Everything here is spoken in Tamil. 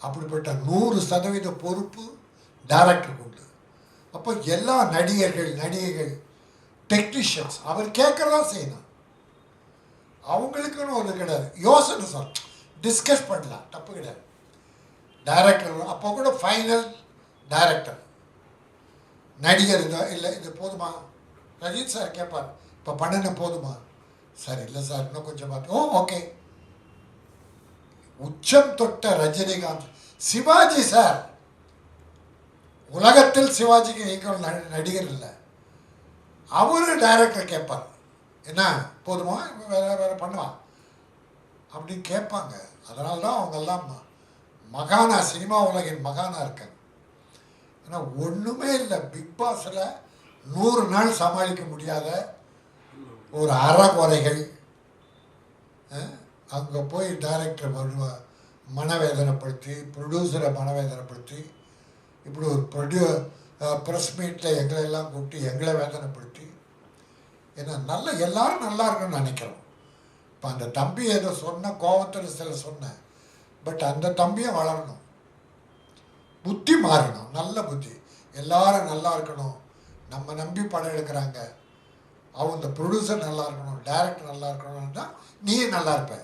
அப்படிப்பட்ட 100% பொறுப்பு டைரக்டருக்கு உண்டு. அப்போ எல்லா நடிகைகள் டெக்னீஷியன்ஸ் அவர் கேட்குறதா செய்யணும். அவங்களுக்குன்னு ஒரு கிடையாது, யோசனை சார் டிஸ்கஸ் பண்ணலாம், தப்பு கிடையாது. டைரக்டர் அப்போ கூட ஃபைனல் டைரக்டர் நடிகர் இல்லை இது போதுமா, ரஜித் சார் கேட்பார் இப்போ பண்ணின போதுமா சார், இல்லை சார் இன்னும் கொஞ்சம் பார்த்து, ஓகே. உச்சம் தொட்ட ரஜினிகாந்த், சிவாஜி சார், உலகத்தில் சிவாஜிக்கு ஈக்குவல் நடிகர் இல்லை, அவரு டைரக்டர் கேட்பார் என்ன போதுமா வேறு பண்ணுவான் அப்படின்னு கேட்பாங்க. அதனால தான் அவங்கெல்லாம் மகானா, சினிமா உலகின் மகானா இருக்காங்க. ஏன்னா ஒன்றுமே இல்லை, பிக் பாஸில் 100 நாள் சமாளிக்க முடியாத ஒரு அறகுறைகள். அங்கே போய் டைரக்டர் மனவேதனைப்படுத்தி, ப்ரொடியூசரை மனவேதனைப்படுத்தி, இப்படி ஒரு ப்ரெஸ் மீட்டில் எங்களெல்லாம் கூப்பிட்டு எங்களை வேதனைப்படுத்தி, ஏன்னா எல்லாரும் நல்லா இருக்குன்னு நினைக்கிறோம். இப்போ அந்த தம்பி ஏதோ சொன்ன கோபத்தில் சில சொன்னேன், பட் அந்த தம்பியும் வளரணும், புத்தி மாறணும், நல்ல புத்தி, எல்லாரும் நல்லா இருக்கணும், நம்ம நம்பி படம் எடுக்கிறாங்க, அவங்க இந்த ப்ரொடியூசர் நல்லா இருக்கணும், டைரக்டர் நல்லா இருக்கணும்னா நீ நல்லா இருப்ப.